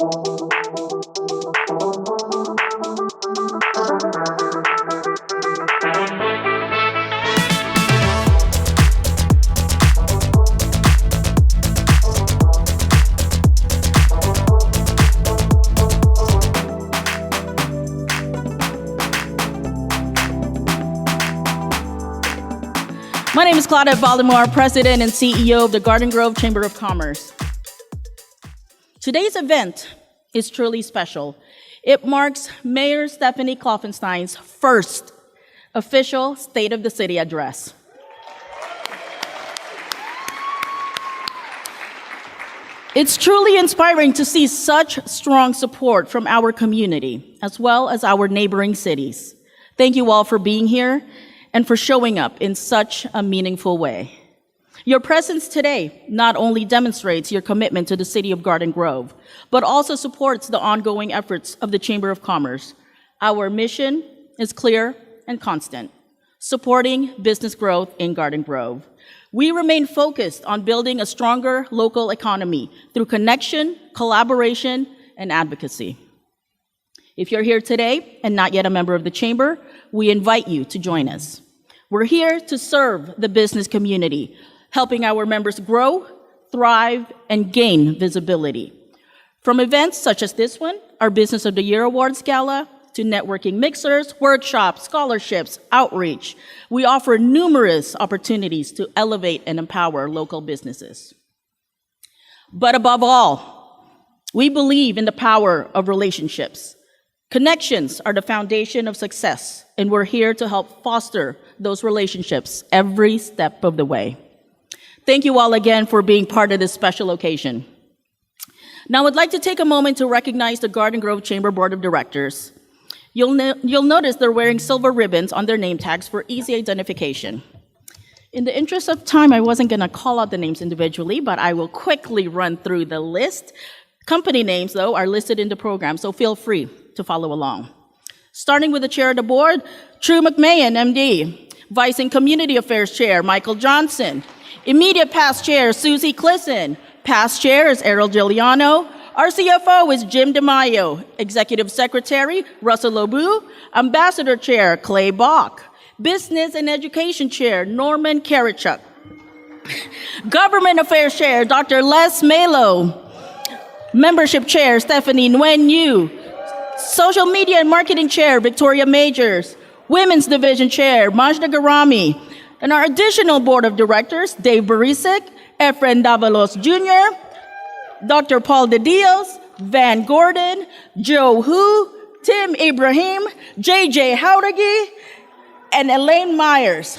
My name is Claudette Baltimore, President and CEO of the Garden Grove Chamber of Commerce. Today's event is truly special. It marks Mayor Stephanie Klopfenstein's first official State of the City address. It's truly inspiring to see such strong support from our community, as well as our neighboring cities. Thank you all for being here and for showing up in such a meaningful way. Your presence today not only demonstrates your commitment to the city of Garden Grove, but also supports the ongoing efforts of the Chamber of Commerce. Our mission is clear and constant, supporting business growth in Garden Grove. We remain focused on building a stronger local economy through connection, collaboration, and advocacy. If you're here today and not yet a member of the Chamber, we invite you to join us. We're here to serve the business community, helping our members grow, thrive, and gain visibility. From events such as this one, our Business of the Year Awards Gala, to networking mixers, workshops, scholarships, outreach, we offer numerous opportunities to elevate and empower local businesses. But above all, we believe in the power of relationships. Connections are the foundation of success, and we're here to help foster those relationships every step of the way. Thank you all again for being part of this special occasion. Now, I'd like to take a moment to recognize the Garden Grove Chamber Board of Directors. You'll notice they're wearing silver ribbons on their name tags for easy identification. In the interest of time, I wasn't going to call out the names individually, but I will quickly run through the list. Company names, though, are listed in the program, so feel free to follow along. Starting with the chair of the board, True McMahon, MD. Vice and Community Affairs Chair, Michael Johnson. Immediate past chair, Susie Clisson. Past chair is Errol Giuliano. Our CFO is Jim DeMaio. Executive Secretary, Russell Lobu. Ambassador Chair, Clay Bach. Business and Education Chair, Norman Karichuk. Government Affairs Chair, Dr. Les Melo. Membership Chair, Stephanie Nguyen Yu. Social Media and Marketing Chair, Victoria Majors. Women's Division Chair, Majda Garami. And our additional Board of Directors, Dave Barisic, Efren Davalos Jr., Dr. Paul De Dios, Van Gordon, Joe Hu, Tim Ibrahim, JJ Hauragi, and Elaine Myers.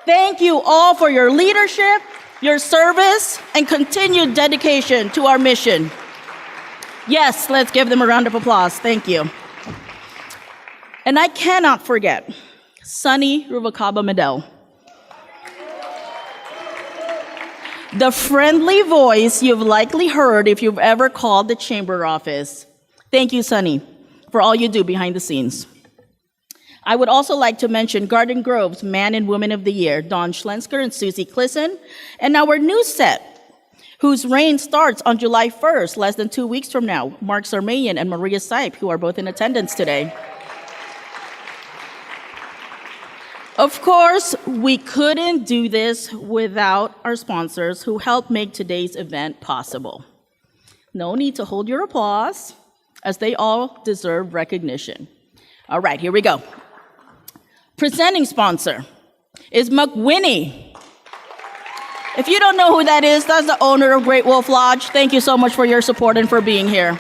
Thank you all for your leadership, your service, and continued dedication to our mission. Yes, let's give them a round of applause. Thank you. And I cannot forget Sunny Ruvalcaba Medel, the friendly voice you've likely heard if you've ever called the chamber office. Thank you, Sunny, for all you do behind the scenes. I would also like to mention Garden Grove's Man and Woman of the Year, Dawn Schlensker and Susie Clisson, and our new set, whose reign starts on July 1st, less than 2 weeks from now, Mark Sarmanian and Maria Sipe, who are both in attendance today. Of course, we couldn't do this without our sponsors who helped make today's event possible. No need to hold your applause, as they all deserve recognition. All right, here we go. Presenting sponsor is McWhinney. If you don't know who that is, that's the owner of Great Wolf Lodge. Thank you so much for your support and for being here.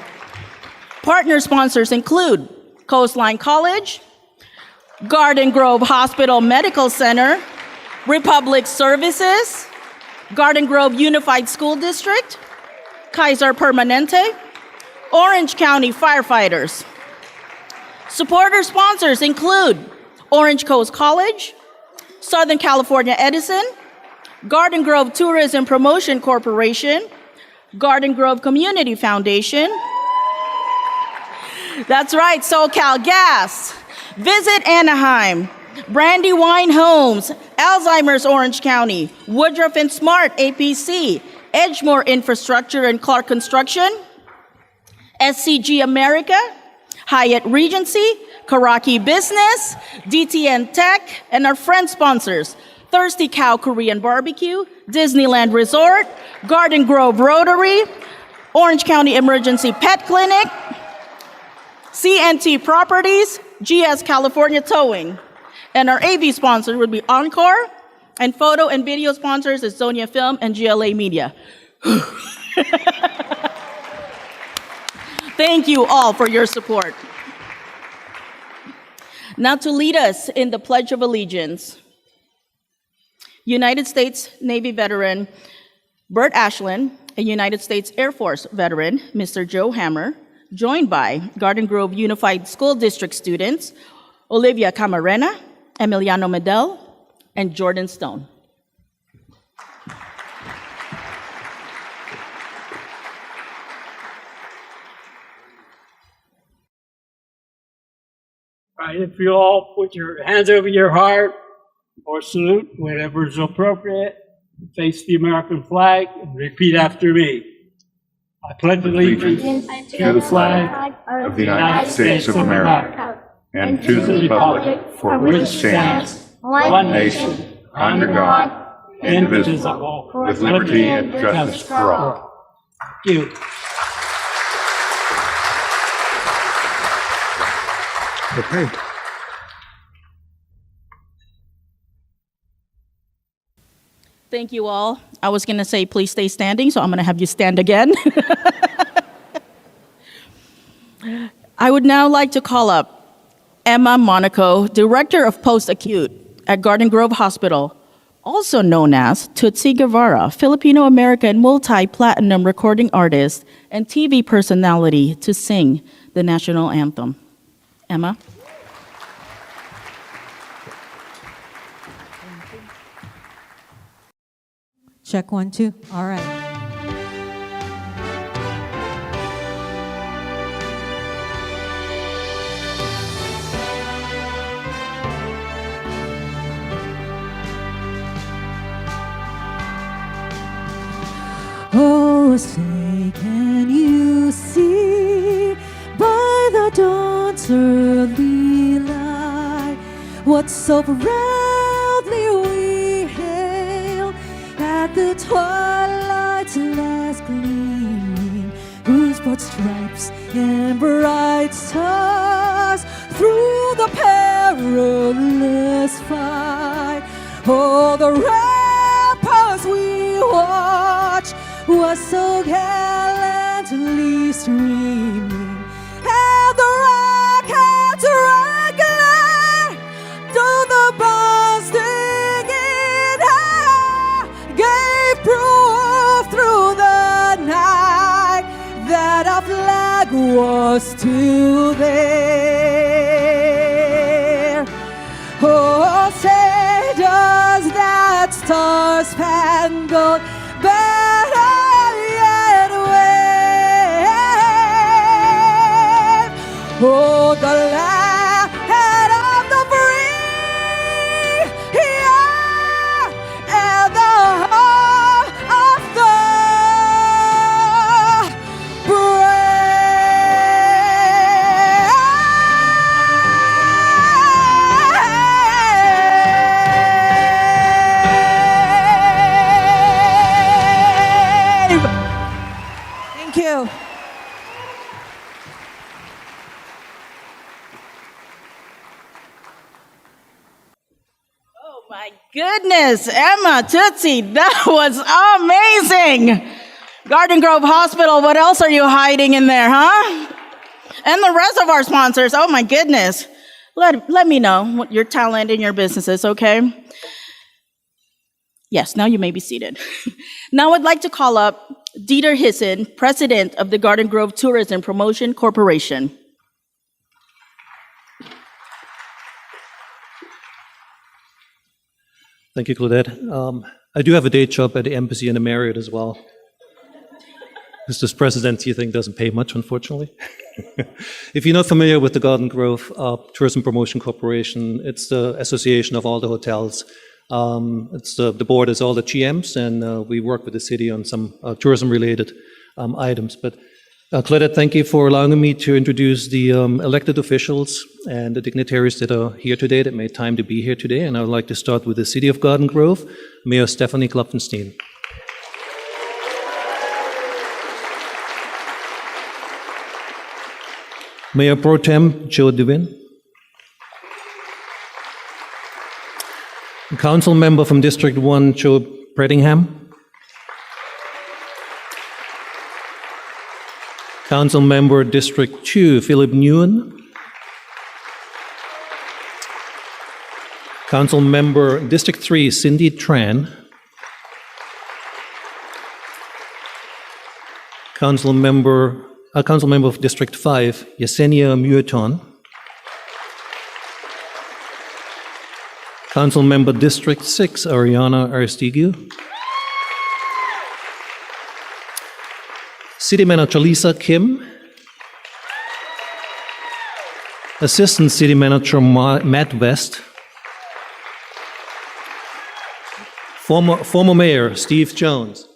Partner sponsors include Coastline College, Garden Grove Hospital Medical Center, Republic Services, Garden Grove Unified School District, Kaiser Permanente, Orange County Firefighters. Supporter sponsors include Orange Coast College, Southern California Edison, Garden Grove Tourism Promotion Corporation, Garden Grove Community Foundation. That's right, SoCal Gas, Visit Anaheim, Brandywine Homes, Alzheimer's Orange County, Woodruff and Smart APC, Edgemore Infrastructure and Clark Construction, SCG America, Hyatt Regency, Karaki Business, DTN Tech, and our friend sponsors, Thirsty Cow Korean Barbecue, Disneyland Resort, Garden Grove Rotary, Orange County Emergency Pet Clinic, CNT Properties, GS California Towing. And our AV sponsor would be Encore, and photo and video sponsors is Zonia Film and GLA Media. Thank you all for your support. Now to lead us in the Pledge of Allegiance, United States Navy veteran Bert Ashland, a United States Air Force veteran, Mr. Joe Hammer, joined by Garden Grove Unified School District students, Olivia Camarena, Emiliano Medel, and Jordan Stone. All right, if you all put your hands over your heart or salute, whatever is appropriate, face the American flag and repeat after me. I pledge allegiance to the flag of the United States of America and to the republic for which it stands, one nation, under God, indivisible, with liberty and justice for all. Thank you. Okay. Thank you all. I was going to say, please stay standing, so I'm going to have you stand again. I would now like to call up Emma Monaco, Director of Post-Acute at Garden Grove Hospital, also known as Tootsie Guevara, Filipino-American multi-platinum recording artist and TV personality, to sing the national anthem. Emma? Check 1, 2. All right. Oh, say, can you see by the dawn's early light what so proudly we hail at the twilight's last gleaming, whose broad stripes and bright stars through the perilous fight. Oh, the ramparts we watch was so gallantly streaming, and the rockets regular through the bursting in air gave proof through the night that our flag was still there. Oh, say does that star-spangled banner yet wave? Oh, the land of the free, yeah, and the home of the brave. Thank you. Oh my goodness, Emma, Tootsie, that was amazing. Garden Grove Hospital, what else are you hiding in there, huh? And the rest of our sponsors, oh my goodness. Let me know what your talent and your business is, okay? Yes, now you may be seated. Now I'd like to call up Dieter Hissen, President of the Garden Grove Tourism Promotion Corporation. Thank you, Claudette. I do have a day job at the embassy in the Marriott as well. This presidency thing doesn't pay much, unfortunately. If you're not familiar with the Garden Grove Tourism Promotion Corporation, it's the association of all the hotels. It's the board is all the GMs, and we work with the city on some tourism-related items. But Claudette, thank you for allowing me to introduce the elected officials and the dignitaries that are here today, that made time to be here today. And I would like to start with the City of Garden Grove, Mayor Stephanie Klopfenstein. Mayor Pro Tem Joe Devin. Council member from District 1, Joe Brettingham. Council member District 2, Philip Nguyen. Council member District 3, Cindy Tran. Council member of District 5, Yesenia Mueton. Council member District 6, Ariana Aristigu. City Manager Lisa Kim. Assistant City Manager Matt West. Former Mayor Steve Jones.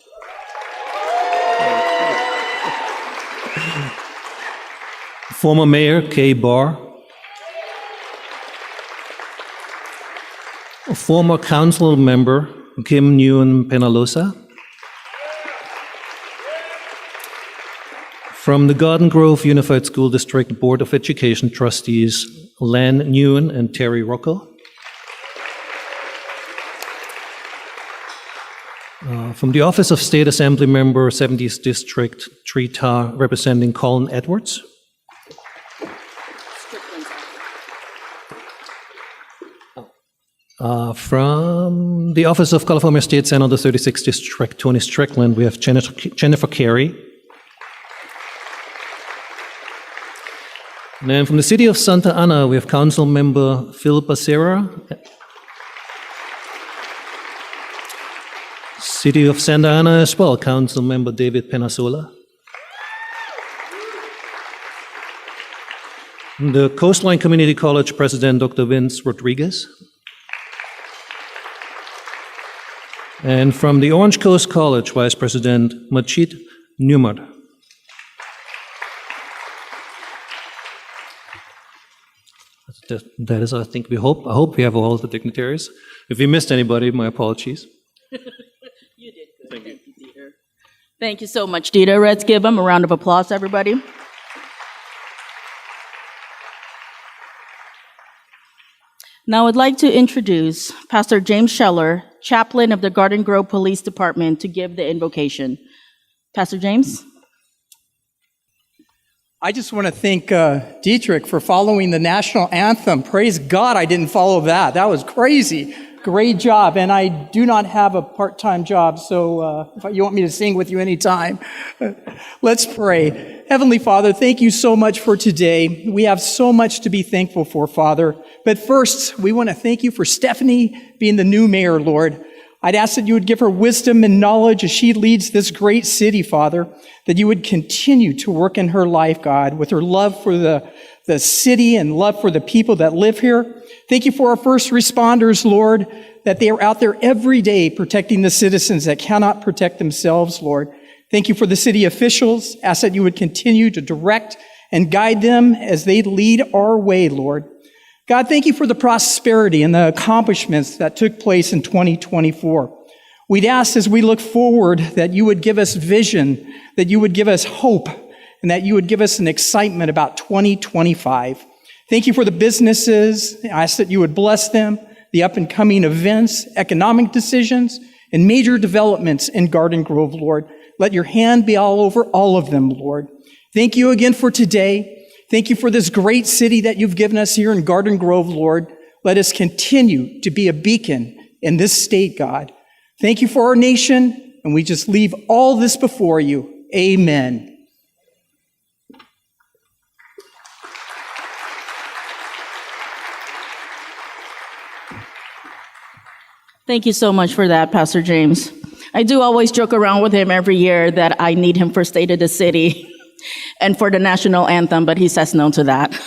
Former Mayor Kay Barr. Former Council member Kim Nguyen Penalosa. From the Garden Grove Unified School District Board of Education trustees, Len Nguyen and Terry Rocco. From the Office of State Assembly Member, 70th District, Trita, representing Colin Edwards. From the Office of California State Senator, 36th District, Tony Strickland, we have Jennifer Carey. And then from the City of Santa Ana, we have Council Member Phil Becerra. City of Santa Ana as well, Council Member David Penasola. The Coastline Community College President, Dr. Vince Rodriguez. And from the Orange Coast College, Vice President Majid Numar. That is, I think, I hope we have all the dignitaries. If we missed anybody, my apologies. You did good. Thank you, Dieter. Thank you so much, Dieter. Let's give him a round of applause, everybody. Now I'd like to introduce Pastor James Scheller, chaplain of the Garden Grove Police Department, to give the invocation. Pastor James? I just want to thank Dietrich for following the national anthem. Praise God I didn't follow that. That was crazy. Great job. And I do not have a part-time job, so if you want me to sing with you anytime, let's pray. Heavenly Father, thank you so much for today. We have so much to be thankful for, Father. But first, we want to thank you for Stephanie being the new mayor, Lord. I'd ask that you would give her wisdom and knowledge as she leads this great city, Father, that you would continue to work in her life, God, with her love for the city and love for the people that live here. Thank you for our first responders, Lord, that they are out there every day protecting the citizens that cannot protect themselves, Lord. Thank you for the city officials. Ask that you would continue to direct and guide them as they lead our way, Lord. God, thank you for the prosperity and the accomplishments that took place in 2024. We'd ask as we look forward that you would give us vision, that you would give us hope, and that you would give us an excitement about 2025. Thank you for the businesses. I ask that you would bless them, the up-and-coming events, economic decisions, and major developments in Garden Grove, Lord. Let your hand be all over all of them, Lord. Thank you again for today. Thank you for this great city that you've given us here in Garden Grove, Lord. Let us continue to be a beacon in this state, God. Thank you for our nation, and we just leave all this before you. Amen. Thank you so much for that, Pastor James. I do always joke around with him every year that I need him for State of the City and for the national anthem, but he says no to that.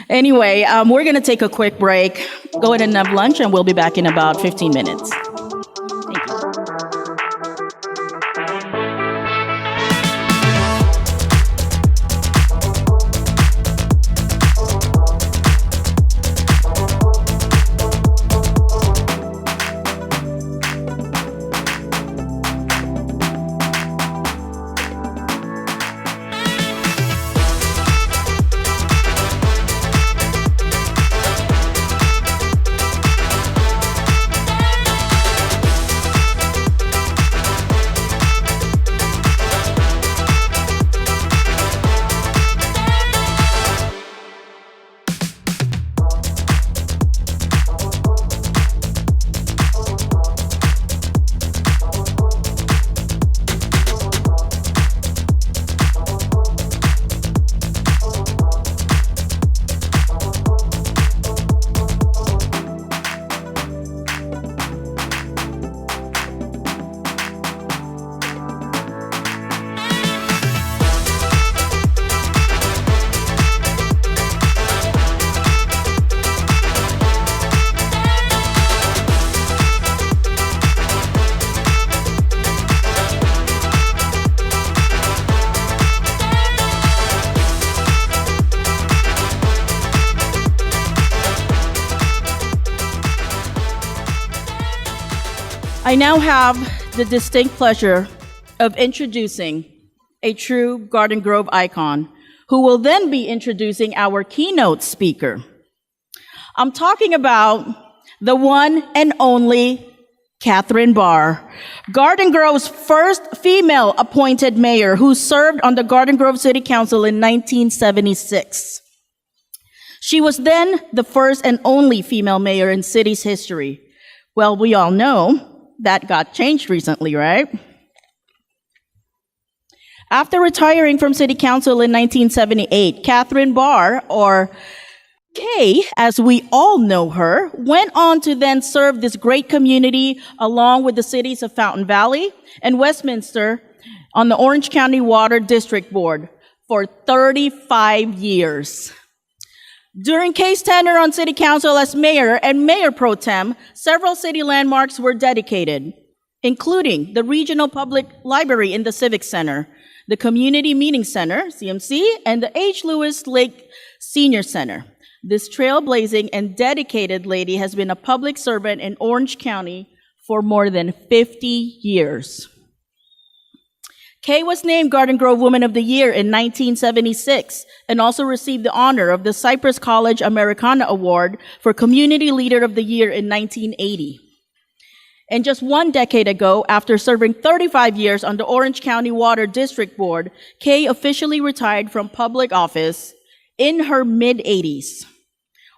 Anyway, we're going to take a quick break, go ahead and have lunch, and we'll be back in about 15 minutes. Thank you. I now have the distinct pleasure of introducing a true Garden Grove icon, who will then be introducing our keynote speaker. I'm talking about the one and only Catherine Barr, Garden Grove's first female appointed mayor who served on the Garden Grove City Council in 1976. She was then the first and only female mayor in city's history. Well, we all know that got changed recently, right? After retiring from City Council in 1978, Catherine Barr, or Kay, as we all know her, went on to then serve this great community along with the cities of Fountain Valley and Westminster on the Orange County Water District Board for 35 years. During Kay's tenure on City Council as mayor and mayor pro tem, several city landmarks were dedicated, including the Regional Public Library in the Civic Center, the Community Meeting Center, CMC, and the H. Lewis Lake Senior Center. This trailblazing and dedicated lady has been a public servant in Orange County for more than 50 years. Kay was named Garden Grove Woman of the Year in 1976 and also received the honor of the Cypress College Americana Award for Community Leader of the Year in 1980. And just one decade ago, after serving 35 years on the Orange County Water District Board, Kay officially retired from public office in her mid-80s.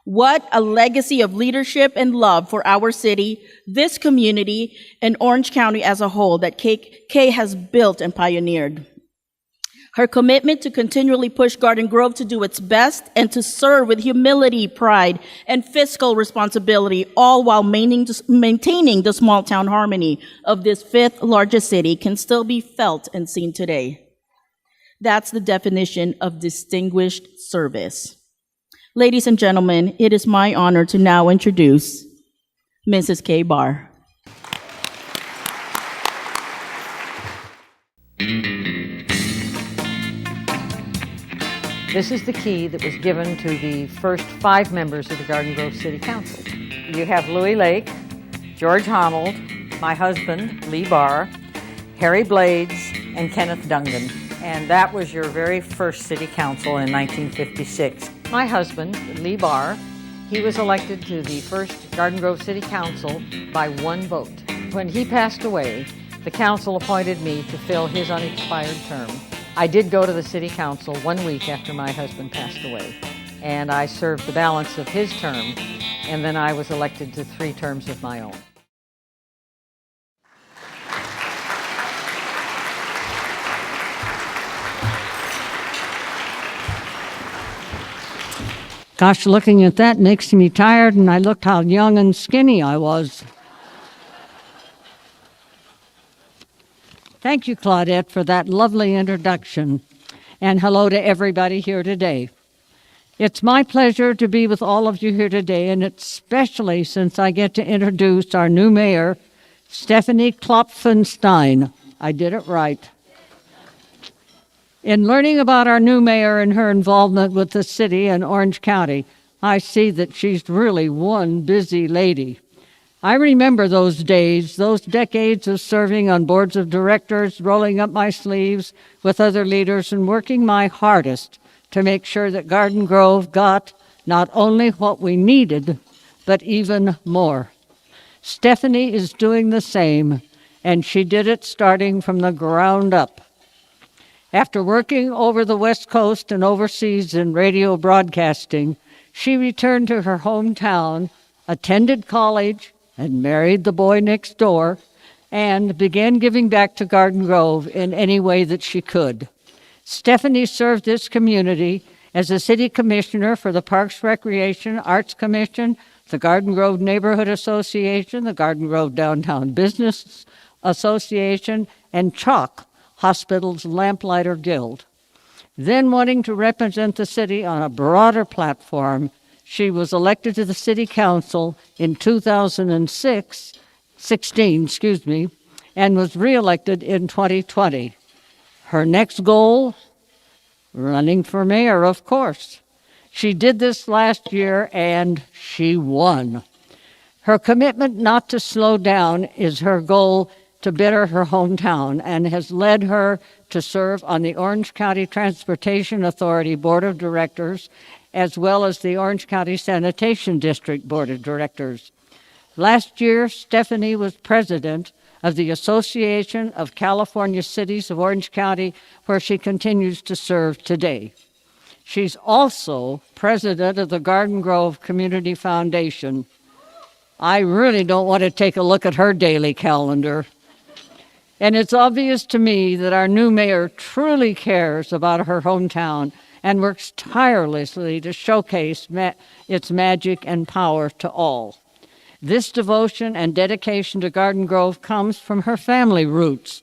What a legacy of leadership and love for our city, this community, and Orange County as a whole that Kay has built and pioneered. Her commitment to continually push Garden Grove to do its best and to serve with humility, pride, and fiscal responsibility, all while maintaining the small town harmony of this fifth largest city, can still be felt and seen today. That's the definition of distinguished service. Ladies and gentlemen, it is my honor to now introduce Mrs. Kay Barr. This is the key that was given to the first 5 members of the Garden Grove City Council. You have Louis Lake, George Honnold, my husband, Lee Barr, Harry Blades, and Kenneth Dungan. And that was your very first City Council in 1956. My husband, Lee Barr, he was elected to the first Garden Grove City Council by 1 vote. When he passed away, the council appointed me to fill his unexpired term. I did go to the City Council 1 week after my husband passed away, and I served the balance of his term, and then I was elected to 3 terms of my own. Gosh, looking at that makes me tired, and I looked how young and skinny I was. Thank you, Claudette, for that lovely introduction, and hello to everybody here today. It's my pleasure to be with all of you here today, and especially since I get to introduce our new mayor, Stephanie Klopfenstein. I did it right. In learning about our new mayor and her involvement with the city and Orange County, I see that she's really one busy lady. I remember those days, those decades of serving on boards of directors, rolling up my sleeves with other leaders and working my hardest to make sure that Garden Grove got not only what we needed, but even more. Stephanie is doing the same, and she did it starting from the ground up. After working over the West Coast and overseas in radio broadcasting, she returned to her hometown, attended college, and married the boy next door, and began giving back to Garden Grove in any way that she could. Stephanie served this community as a city commissioner for the Parks, Recreation, Arts Commission, the Garden Grove Neighborhood Association, the Garden Grove Downtown Business Association, and CHOC, Hospital's Lamplighter Guild. Then, wanting to represent the city on a broader platform, she was elected to the City Council in 2016, and was reelected in 2020. Her next goal, running for mayor, of course. She did this last year, and she won. Her commitment not to slow down is her goal to better her hometown and has led her to serve on the Orange County Transportation Authority Board of Directors, as well as the Orange County Sanitation District Board of Directors. Last year, Stephanie was president of the Association of California Cities of Orange County, where she continues to serve today. She's also president of the Garden Grove Community Foundation. I really don't want to take a look at her daily calendar. And it's obvious to me that our new mayor truly cares about her hometown and works tirelessly to showcase its magic and power to all. This devotion and dedication to Garden Grove comes from her family roots,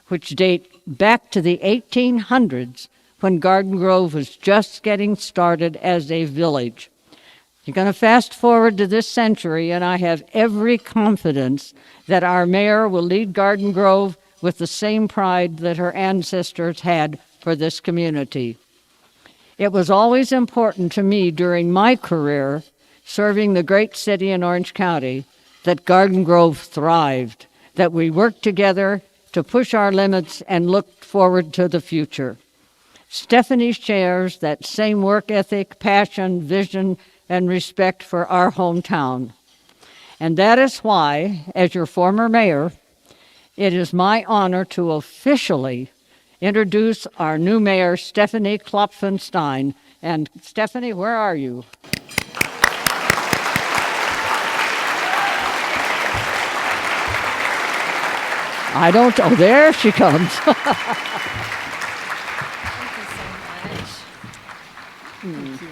which date back to the 1800s when Garden Grove was just getting started as a village. You're going to fast forward to this century, and I have every confidence that our mayor will lead Garden Grove with the same pride that her ancestors had for this community. It was always important to me during my career serving the great city in Orange County that Garden Grove thrived, that we worked together to push our limits and look forward to the future. Stephanie shares that same work ethic, passion, vision, and respect for our hometown. And that is why, as your former mayor, it is my honor to officially introduce our new mayor, Stephanie Klopfenstein. And Stephanie, where are you? I don't, oh, there she comes.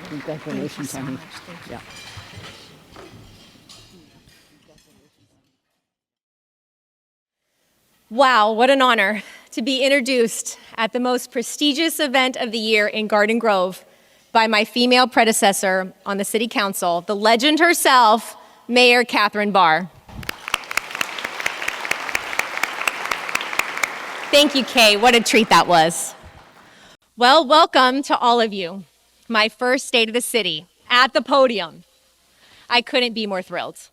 Congratulations, honey. Yeah. Wow, what an honor to be introduced at the most prestigious event of the year in Garden Grove by my female predecessor on the city council, the legend herself, Mayor Catherine Barr. Thank you, Kay. What a treat that was. Well, welcome to all of you. My first State of the City at the podium. I couldn't be more thrilled.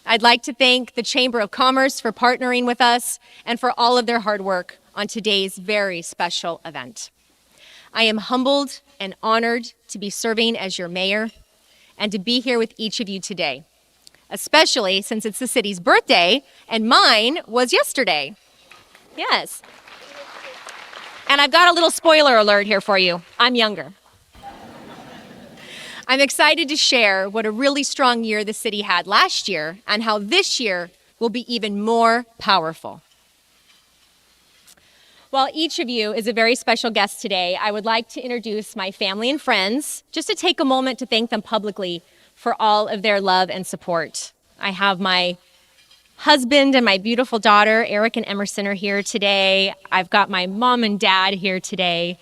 I'd like to thank the Chamber of Commerce for partnering with us and for all of their hard work on today's very special event. I am humbled and honored to be serving as your mayor and to be here with each of you today, especially since it's the city's birthday and mine was yesterday. Yes. And I've got a little spoiler alert here for you. I'm younger. I'm excited to share what a really strong year the city had last year and how this year will be even more powerful. While each of you is a very special guest today, I would like to introduce my family and friends, just to take a moment to thank them publicly for all of their love and support. I have my husband and my beautiful daughter, Eric and Emerson, are here today. I've got my mom and dad here today.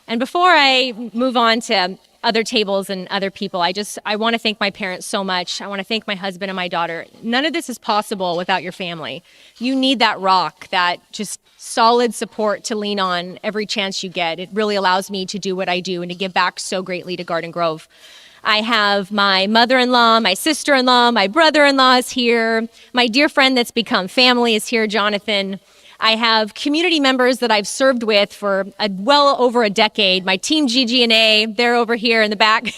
And before I move on to other tables and other people, I want to thank my parents so much. I want to thank my husband and my daughter. None of this is possible without your family. You need that rock, that just solid support to lean on every chance you get. It really allows me to do what I do and to give back so greatly to Garden Grove. I have my mother-in-law, my sister-in-law, my brother-in-law is here. My dear friend that's become family is here, Jonathan. I have community members that I've served with for well over a decade. My team GG&A, they're over here in the back.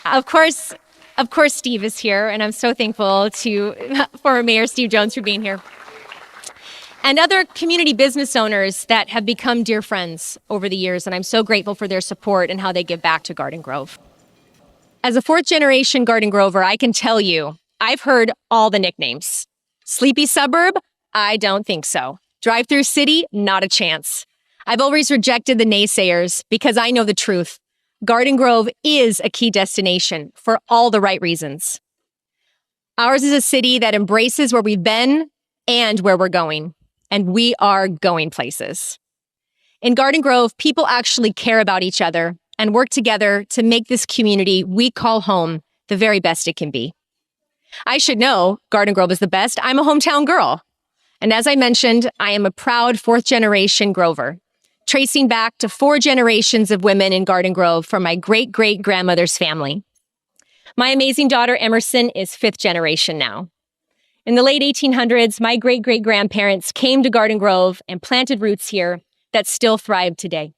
Of course, Steve is here, and I'm so thankful to former Mayor Steve Jones for being here. And other community business owners that have become dear friends over the years, and I'm so grateful for their support and how they give back to Garden Grove. As a fourth-generation Garden Grover, I can tell you, I've heard all the nicknames. Sleepy suburb? I don't think so. Drive-through city? Not a chance. I've always rejected the naysayers because I know the truth. Garden Grove is a key destination for all the right reasons. Ours is a city that embraces where we've been and where we're going. And we are going places. In Garden Grove, people actually care about each other and work together to make this community we call home the very best it can be. I should know Garden Grove is the best. I'm a hometown girl. And as I mentioned, I am a proud fourth-generation Grover, tracing back to 4 generations of women in Garden Grove from my great-great-grandmother's family. My amazing daughter, Emerson, is 5th generation now. In the late 1800s, my great-great-grandparents came to Garden Grove and planted roots here that still thrive today.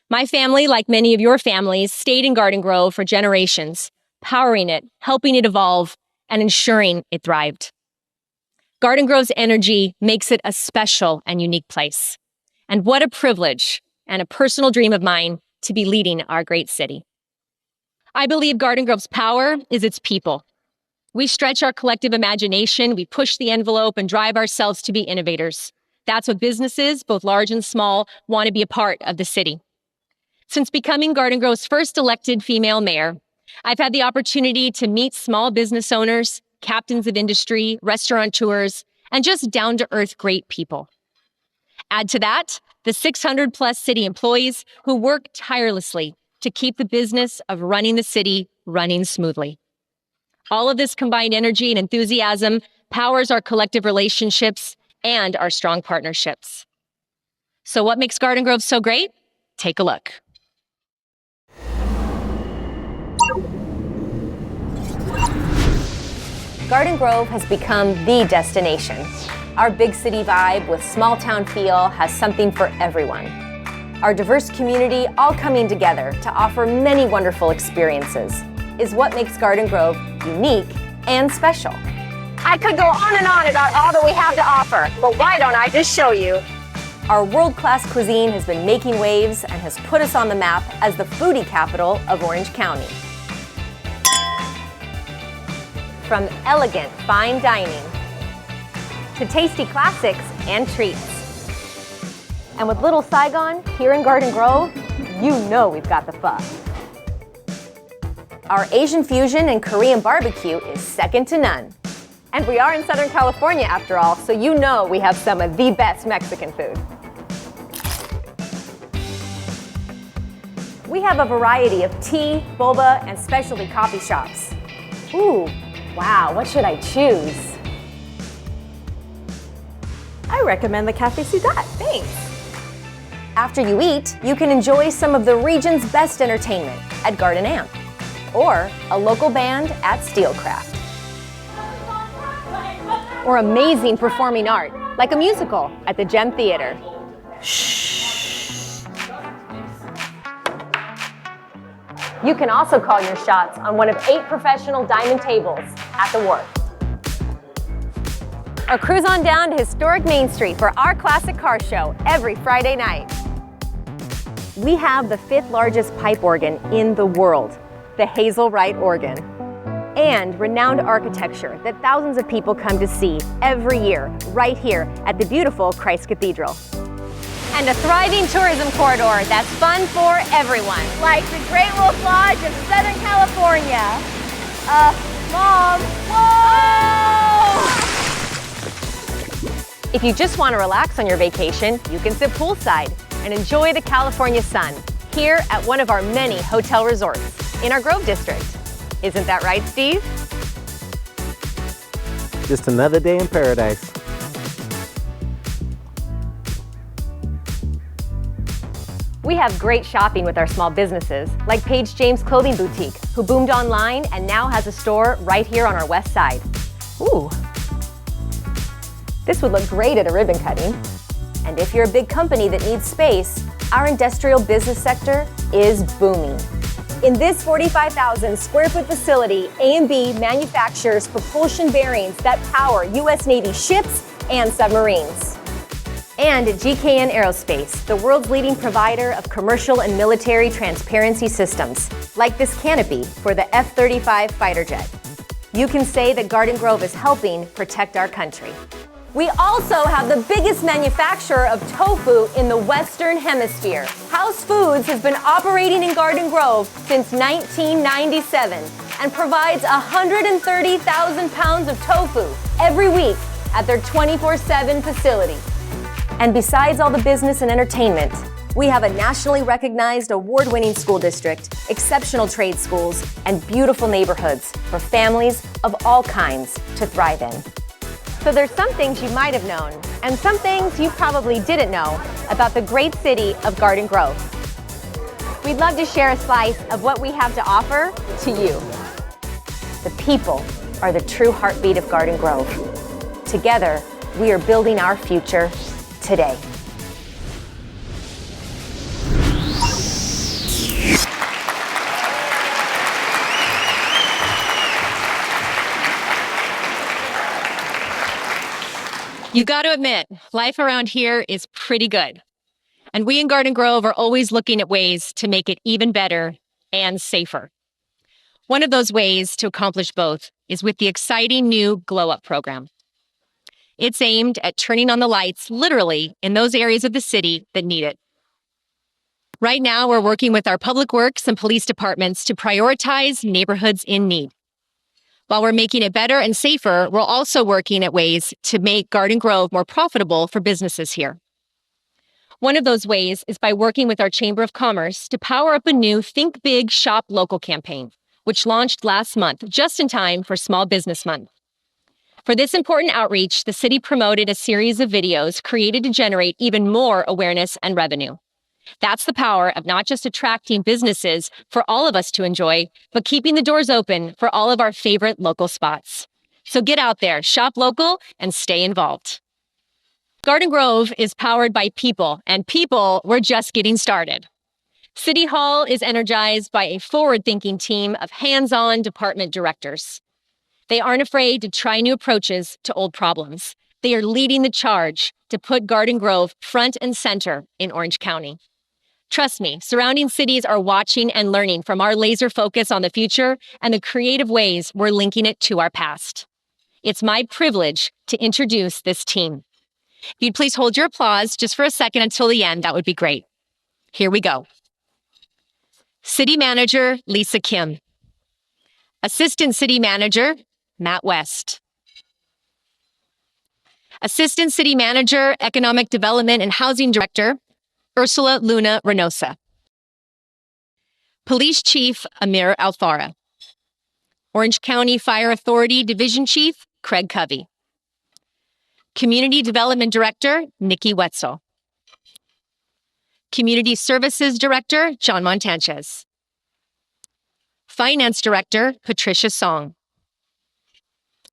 My family, like many of your families, stayed in Garden Grove for generations, powering it, helping it evolve, and ensuring it thrived. Garden Grove's energy makes it a special and unique place. And what a privilege and a personal dream of mine to be leading our great city. I believe Garden Grove's power is its people. We stretch our collective imagination, we push the envelope and drive ourselves to be innovators. That's what businesses, both large and small, want to be a part of the city. Since becoming Garden Grove's first elected female mayor, I've had the opportunity to meet small business owners, captains of industry, restaurateurs, and just down-to-earth great people. Add to that the 600-plus city employees who work tirelessly to keep the business of running the city running smoothly. All of this combined energy and enthusiasm powers our collective relationships and our strong partnerships. So what makes Garden Grove so great? Take a look. Garden Grove has become the destination. Our big city vibe with small town feel has something for everyone. Our diverse community all coming together to offer many wonderful experiences is what makes Garden Grove unique and special. I could go on and on about all that we have to offer, but why don't I just show you? Our world-class cuisine has been making waves and has put us on the map as the foodie capital of Orange County. From elegant fine dining to tasty classics and treats. And with Little Saigon here in Garden Grove, you know we've got the pho. Our Asian fusion and Korean barbecue is second to none. And we are in Southern California after all, so you know we have some of the best Mexican food. We have a variety of tea, boba, and specialty coffee shops. Ooh, wow, what should I choose? I recommend the Café Ciudad, thanks. After you eat, you can enjoy some of the region's best entertainment at Garden Amp, or a local band at Steelcraft. Or amazing performing art, like a musical at the Gem Theater. Shh. You can also call your shots on one of 8 professional diamond tables at the Wharf. Or cruise on down to historic Main Street for our classic car show every Friday night. We have the 5th largest pipe organ in the world, the Hazel Wright organ, and renowned architecture that thousands of people come to see every year right here at the beautiful Christ Cathedral. And a thriving tourism corridor that's fun for everyone. Like the Great Wolf Lodge of Southern California. Mom, whoa! If you just want to relax on your vacation, you can sit poolside and enjoy the California sun here at one of our many hotel resorts in our Grove District. Isn't that right, Steve? Just another day in paradise. We have great shopping with our small businesses, like Paige James Clothing Boutique, who boomed online and now has a store right here on our west side. Ooh. This would look great at a ribbon cutting. And if you're a big company that needs space, our industrial business sector is booming. In this 45,000 square foot facility, A&B manufactures propulsion bearings that power U.S. Navy ships and submarines. And at GKN Aerospace, the world's leading provider of commercial and military transparency systems, like this canopy for the F-35 fighter jet. You can say that Garden Grove is helping protect our country. We also have the biggest manufacturer of tofu in the Western Hemisphere. House Foods has been operating in Garden Grove since 1997 and provides 130,000 pounds of tofu every week at their 24/7 facility. And besides all the business and entertainment, we have a nationally recognized award-winning school district, exceptional trade schools, and beautiful neighborhoods for families of all kinds to thrive in. So there's some things you might have known, and some things you probably didn't know about the great city of Garden Grove. We'd love to share a slice of what we have to offer to you. The people are the true heartbeat of Garden Grove. Together, we are building our future today. You got to admit, life around here is pretty good. And we in Garden Grove are always looking at ways to make it even better and safer. One of those ways to accomplish both is with the exciting new Glow Up program. It's aimed at turning on the lights literally in those areas of the city that need it. Right now, we're working with our public works and police departments to prioritize neighborhoods in need. While we're making it better and safer, we're also working at ways to make Garden Grove more profitable for businesses here. One of those ways is by working with our Chamber of Commerce to power up a new Think Big, Shop Local campaign, which launched last month, just in time for Small Business Month. For this important outreach, the city promoted a series of videos created to generate even more awareness and revenue. That's the power of not just attracting businesses for all of us to enjoy, but keeping the doors open for all of our favorite local spots. So get out there, shop local, and stay involved. Garden Grove is powered by people, and people, we're just getting started. City Hall is energized by a forward-thinking team of hands-on department directors. They aren't afraid to try new approaches to old problems. They are leading the charge to put Garden Grove front and center in Orange County. Trust me, surrounding cities are watching and learning from our laser focus on the future and the creative ways we're linking it to our past. It's my privilege to introduce this team. If you'd please hold your applause just for a second until the end, that would be great. Here we go. City Manager, Lisa Kim. Assistant City Manager, Matt West. Assistant City Manager, Economic Development and Housing Director, Ursula Luna Reynosa. Police Chief, Amir Alfara. Orange County Fire Authority Division Chief, Craig Covey. Community Development Director, Nikki Wetzel. Community Services Director, John Montanchez. Finance Director, Patricia Song.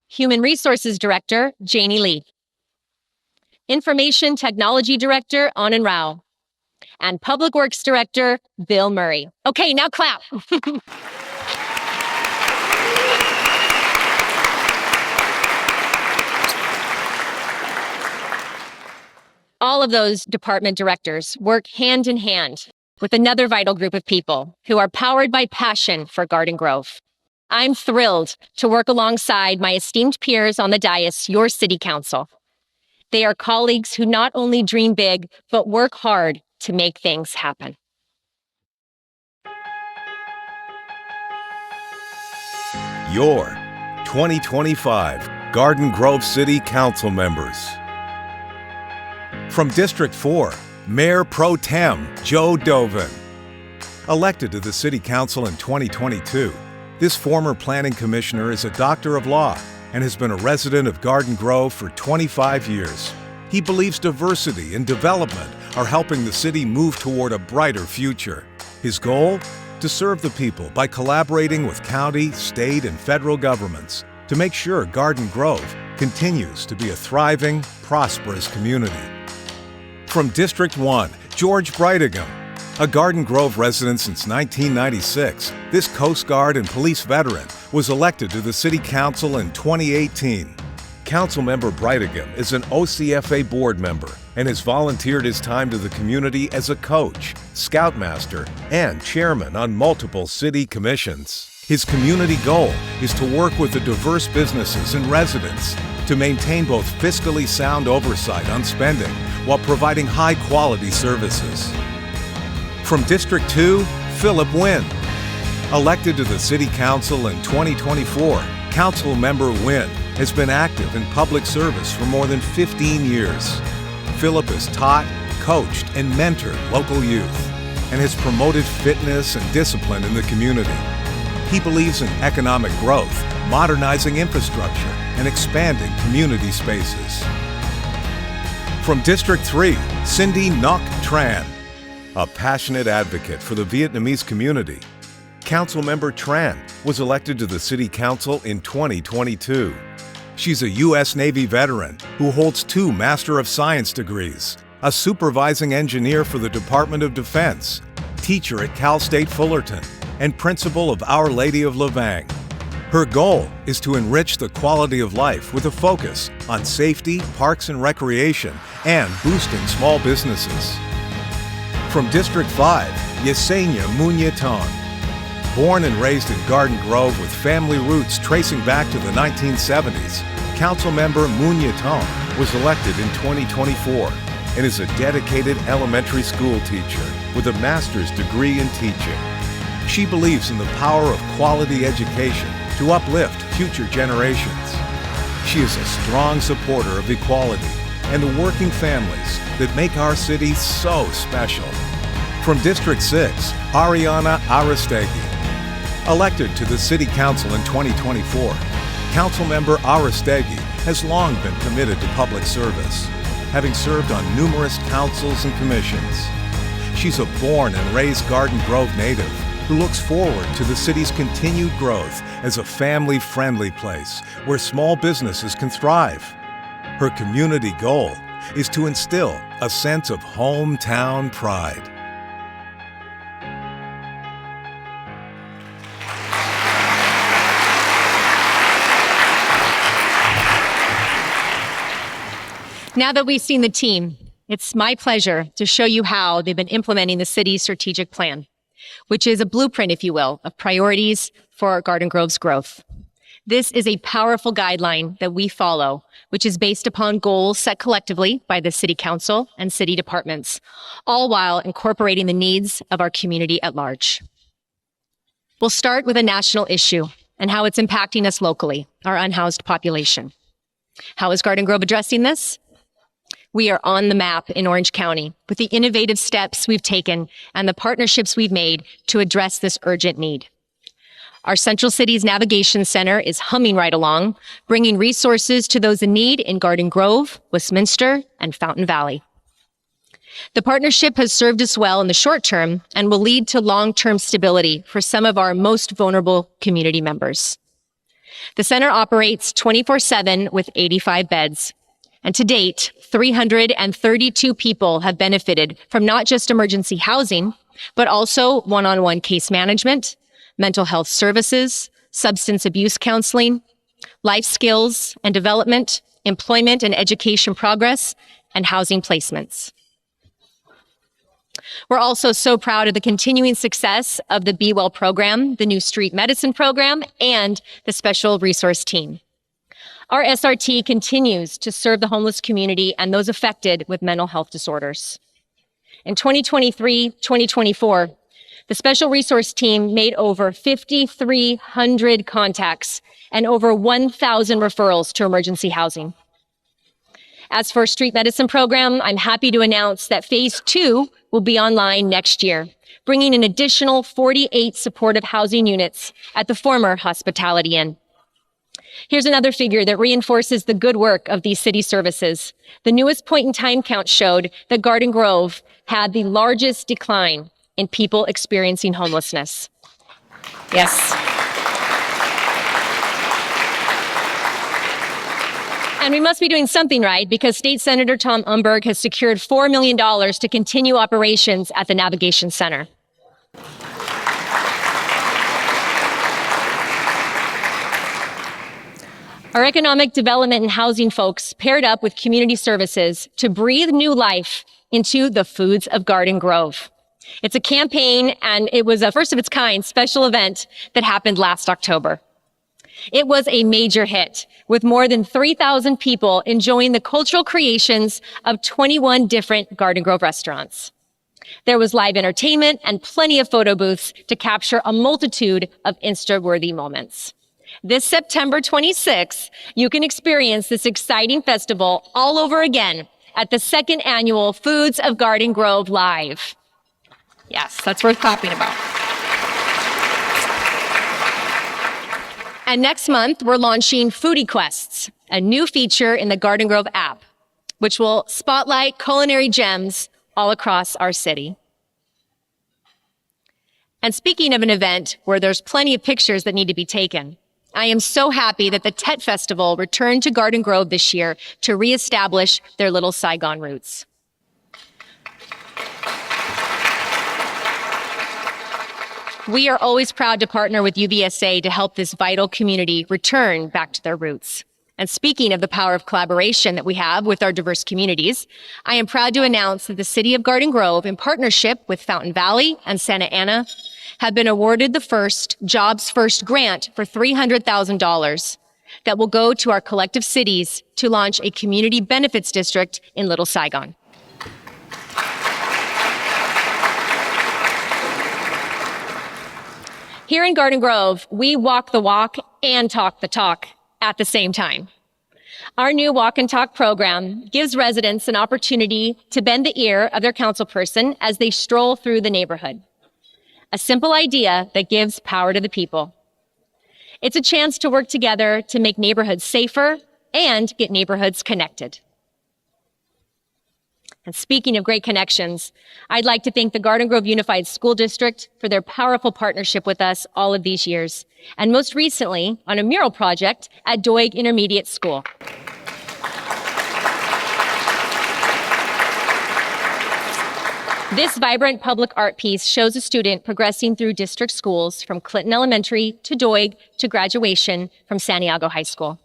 Human Resources Director, Janie Lee. Information Technology Director, Anand Rao. And Public Works Director, Bill Murray. Okay, now clap. All of those department directors work hand in hand with another vital group of people who are powered by passion for Garden Grove. I'm thrilled to work alongside my esteemed peers on the dais, your City Council. They are colleagues who not only dream big, but work hard to make things happen. Your 2025 Garden Grove City Council members. From District 4, Mayor Pro Tem Joe Dovin. Elected to the City Council in 2022, this former planning commissioner is a doctor of law and has been a resident of Garden Grove for 25 years. He believes diversity and development are helping the city move toward a brighter future. His goal? To serve the people by collaborating with county, state, and federal governments to make sure Garden Grove continues to be a thriving, prosperous community. From District 1, George Brightingham. A Garden Grove resident since 1996, this Coast Guard and police veteran was elected to the City Council in 2018. Councilmember Brightingham is an OCFA board member and has volunteered his time to the community as a coach, scoutmaster, and chairman on multiple city commissions. His community goal is to work with the diverse businesses and residents to maintain both fiscally sound oversight on spending while providing high-quality services. From District 2, Philip Wynn. Elected to the City Council in 2024, Councilmember Wynn has been active in public service for more than 15 years. Philip has taught, coached, and mentored local youth and has promoted fitness and discipline in the community. He believes in economic growth, modernizing infrastructure, and expanding community spaces. From District 3, Cindy Ngoc Tran. A passionate advocate for the Vietnamese community. Councilmember Tran was elected to the City Council in 2022. She's a U.S. Navy veteran who holds 2 Master of Science degrees, a supervising engineer for the Department of Defense, teacher at Cal State Fullerton, and principal of Our Lady of Lavang. Her goal is to enrich the quality of life with a focus on safety, parks and recreation, and boosting small businesses. From District 5, Yesenia Muñetón. Born and raised in Garden Grove with family roots tracing back to the 1970s, Councilmember Muñetón was elected in 2024 and is a dedicated elementary school teacher with a master's degree in teaching. She believes in the power of quality education to uplift future generations. She is a strong supporter of equality and the working families that make our city so special. From District 6, Ariana Aristegui. Elected to the City Council in 2024, Councilmember Aristegui has long been committed to public service, having served on numerous councils and commissions. She's a born and raised Garden Grove native who looks forward to the city's continued growth as a family-friendly place where small businesses can thrive. Her community goal is to instill a sense of hometown pride. Now that we've seen the team, it's my pleasure to show you how they've been implementing the city's strategic plan, which is a blueprint, if you will, of priorities for Garden Grove's growth. This is a powerful guideline that we follow, which is based upon goals set collectively by the City Council and city departments, all while incorporating the needs of our community at large. We'll start with a national issue and how it's impacting us locally, our unhoused population. How is Garden Grove addressing this? We are on the map in Orange County with the innovative steps we've taken and the partnerships we've made to address this urgent need. Our Central Cities Navigation Center is humming right along, bringing resources to those in need in Garden Grove, Westminster, and Fountain Valley. The partnership has served us well in the short term and will lead to long-term stability for some of our most vulnerable community members. The center operates 24/7 with 85 beds. And to date, 332 people have benefited from not just emergency housing, but also one-on-one case management, mental health services, substance abuse counseling, life skills and development, employment and education progress, and housing placements. We're also so proud of the continuing success of the Be Well program, the new street medicine program, and the special resource team. Our SRT continues to serve the homeless community and those affected with mental health disorders. In 2023-2024, the Special Resource Team made over 5,300 contacts and over 1,000 referrals to emergency housing. As for street medicine program, I'm happy to announce that phase 2 will be online next year, bringing an additional 48 supportive housing units at the former Hospitality Inn. Here's another figure that reinforces the good work of these city services. The newest point-in-time count showed that Garden Grove had the largest decline in people experiencing homelessness. Yes. And we must be doing something right because State Senator Tom Umberg has secured $4 million to continue operations at the Navigation Center. Our economic development and housing folks paired up with community services to breathe new life into the Foods of Garden Grove. It's a campaign, and it was a first of its kind special event that happened last October. It was a major hit, with more than 3,000 people enjoying the cultural creations of 21 different Garden Grove restaurants. There was live entertainment and plenty of photo booths to capture a multitude of Insta-worthy moments. This September 26th, you can experience this exciting festival all over again at the second annual Foods of Garden Grove Live. Yes, that's worth clapping about. And next month, we're launching Foodie Quests, a new feature in the Garden Grove app, which will spotlight culinary gems all across our city. And speaking of an event where there's plenty of pictures that need to be taken, I am so happy that the Tet Festival returned to Garden Grove this year to reestablish their Little Saigon roots. We are always proud to partner with UVSA to help this vital community return back to their roots. And speaking of the power of collaboration that we have with our diverse communities, I am proud to announce that the City of Garden Grove, in partnership with Fountain Valley and Santa Ana, have been awarded the first Jobs First grant for $300,000 that will go to our collective cities to launch a community benefits district in Little Saigon. Here in Garden Grove, we walk the walk and talk the talk at the same time. Our new Walk and Talk program gives residents an opportunity to bend the ear of their councilperson as they stroll through the neighborhood. A simple idea that gives power to the people. It's a chance to work together to make neighborhoods safer and get neighborhoods connected. And speaking of great connections, I'd like to thank the Garden Grove Unified School District for their powerful partnership with us all of these years, and most recently on a mural project at Doig Intermediate School. This vibrant public art piece shows a student progressing through district schools from Clinton Elementary to Doig to graduation from Santiago High School.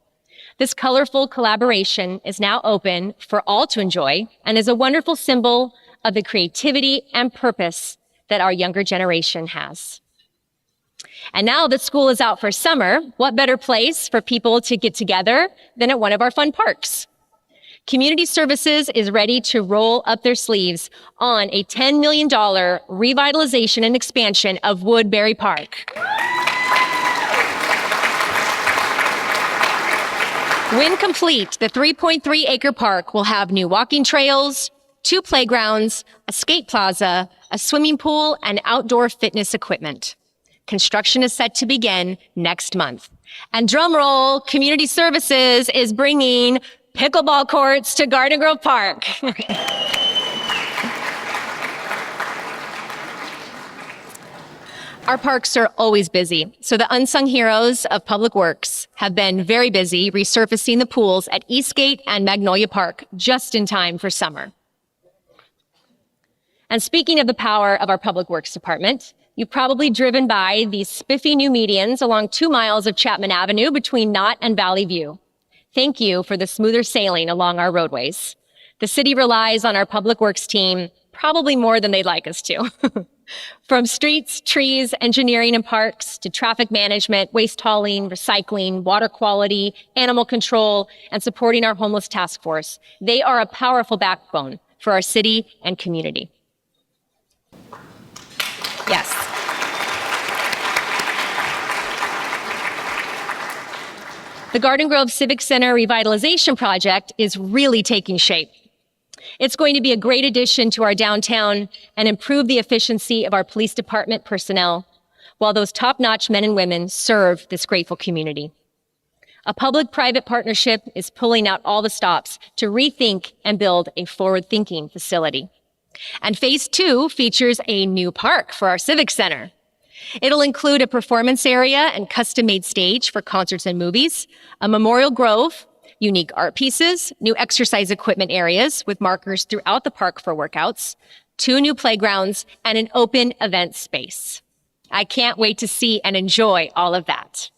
This colorful collaboration is now open for all to enjoy and is a wonderful symbol of the creativity and purpose that our younger generation has. And now that school is out for summer, what better place for people to get together than at one of our fun parks? Community Services is ready to roll up their sleeves on a $10 million revitalization and expansion of Woodbury Park. When complete, the 3.3-acre park will have new walking trails, 2 playgrounds, a skate plaza, a swimming pool, and outdoor fitness equipment. Construction is set to begin next month. And drum roll, Community Services is bringing pickleball courts to Garden Grove Park. Our parks are always busy, so the unsung heroes of Public Works have been very busy resurfacing the pools at Eastgate and Magnolia Park just in time for summer. And speaking of the power of our Public Works Department, you've probably driven by these spiffy new medians along 2 miles of Chapman Avenue between Knott and Valley View. Thank you for the smoother sailing along our roadways. The city relies on our Public Works team probably more than they'd like us to. From streets, trees, engineering and parks, to traffic management, waste hauling, recycling, water quality, animal control, and supporting our homeless task force, they are a powerful backbone for our city and community. Yes. The Garden Grove Civic Center Revitalization Project is really taking shape. It's going to be a great addition to our downtown and improve the efficiency of our police department personnel, while those top-notch men and women serve this grateful community. A public-private partnership is pulling out all the stops to rethink and build a forward-thinking facility. And Phase 2 features a new park for our Civic Center. It'll include a performance area and custom-made stage for concerts and movies, a memorial grove, unique art pieces, new exercise equipment areas with markers throughout the park for workouts, 2 new playgrounds, and an open event space. I can't wait to see and enjoy all of that.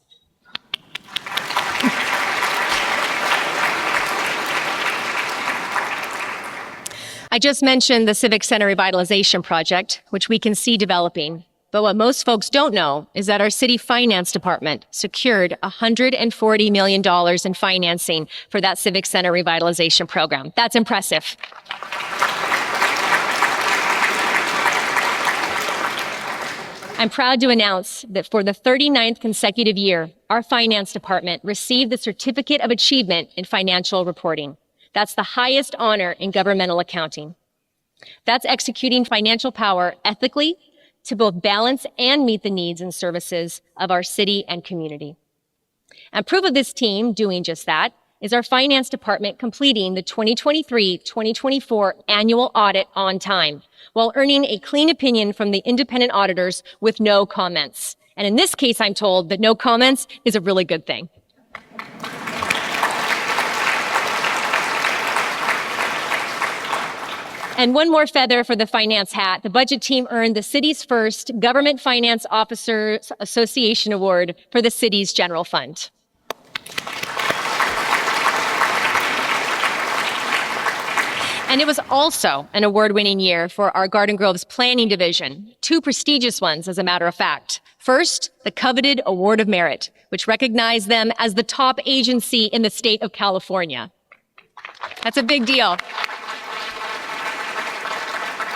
I just mentioned the Civic Center Revitalization Project, which we can see developing. But what most folks don't know is that our city finance department secured $140 million in financing for that Civic Center Revitalization program. That's impressive. I'm proud to announce that for the 39th consecutive year, our finance department received the Certificate of Achievement in Financial Reporting. That's the highest honor in governmental accounting. That's executing financial power ethically to both balance and meet the needs and services of our city and community. And proof of this team doing just that is our finance department completing the 2023-2024 annual audit on time, while earning a clean opinion from the independent auditors with no comments. And in this case, I'm told that no comments is a really good thing. And one more feather for the finance hat. The budget team earned the city's first Government Finance Officers Association Award for the city's general fund. And it was also an award-winning year for our Garden Grove's planning division, 2 prestigious ones, as a matter of fact. First, the coveted Award of Merit, which recognized them as the top agency in the state of California. That's a big deal.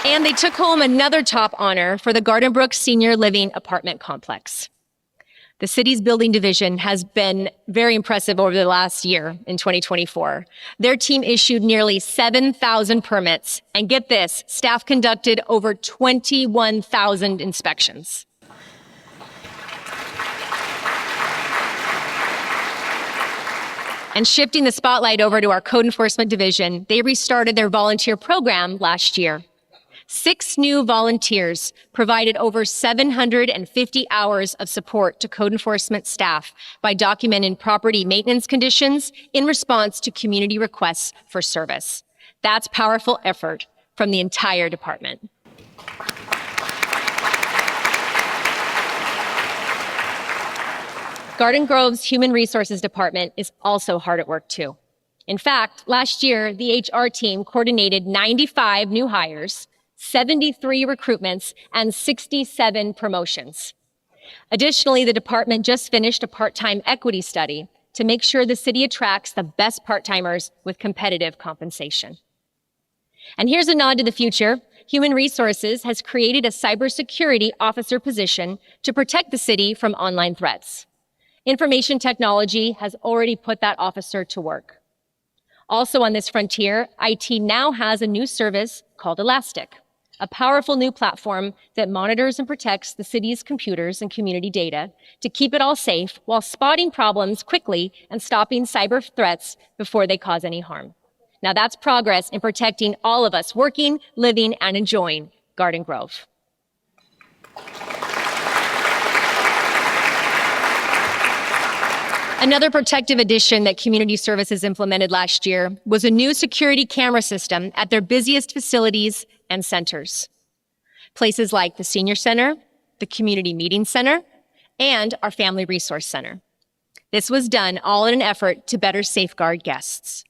And they took home another top honor for the Garden Brook Senior Living Apartment Complex. The city's building division has been very impressive over the last year in 2024. Their team issued nearly 7,000 permits, and get this, staff conducted over 21,000 inspections. And shifting the spotlight over to our code enforcement division, they restarted their volunteer program last year. 6 new volunteers provided over 750 hours of support to code enforcement staff by documenting property maintenance conditions in response to community requests for service. That's powerful effort from the entire department. Garden Grove's Human Resources Department is also hard at work too. In fact, last year, the HR team coordinated 95 new hires, 73 recruitments, and 67 promotions. Additionally, the department just finished a part-time equity study to make sure the city attracts the best part-timers with competitive compensation. And here's a nod to the future. Human Resources has created a cybersecurity officer position to protect the city from online threats. Information technology has already put that officer to work. Also on this frontier, IT now has a new service called Elastic, a powerful new platform that monitors and protects the city's computers and community data to keep it all safe while spotting problems quickly and stopping cyber threats before they cause any harm. Now that's progress in protecting all of us working, living, and enjoying Garden Grove. Another protective addition that Community Services implemented last year was a new security camera system at their busiest facilities and centers. Places like the Senior Center, the Community Meeting Center, and our Family Resource Center. This was done all in an effort to better safeguard guests.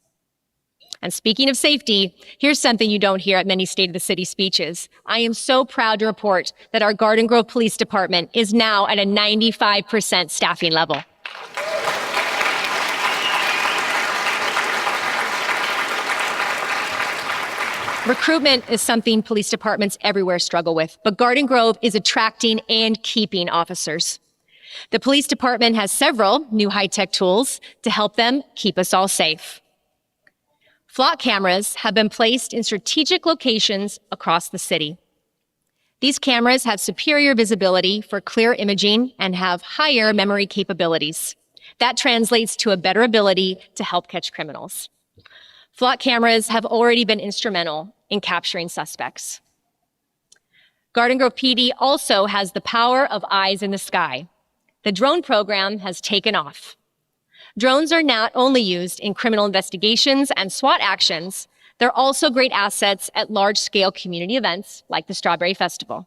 And speaking of safety, here's something you don't hear at many State of the City speeches. I am so proud to report that our Garden Grove Police Department is now at a 95% staffing level. Recruitment is something police departments everywhere struggle with, but Garden Grove is attracting and keeping officers. The police department has several new high-tech tools to help them keep us all safe. Flock cameras have been placed in strategic locations across the city. These cameras have superior visibility for clear imaging and have higher memory capabilities. That translates to a better ability to help catch criminals. Flock cameras have already been instrumental in capturing suspects. Garden Grove PD also has the power of eyes in the sky. The drone program has taken off. Drones are not only used in criminal investigations and SWAT actions, they're also great assets at large-scale community events like the Strawberry Festival.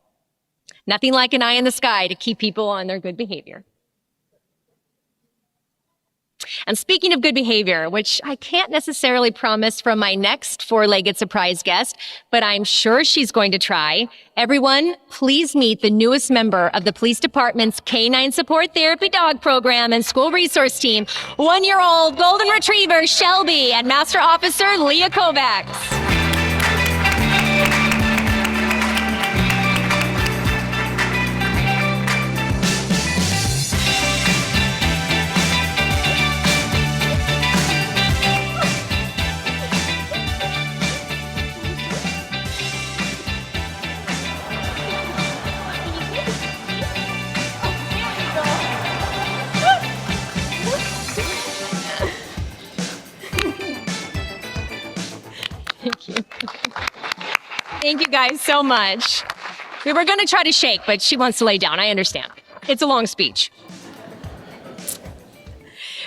Nothing like an eye in the sky to keep people on their good behavior. And speaking of good behavior, which I can't necessarily promise from my next 4-legged surprise guest, but I'm sure she's going to try, everyone, please meet the newest member of the police department's Canine Support Therapy Dog Program and School Resource Team, 1-year-old Golden Retriever Shelby and Master Officer Leah Kovacs. Thank you guys so much. We were going to try to shake, but she wants to lay down. I understand. It's a long speech.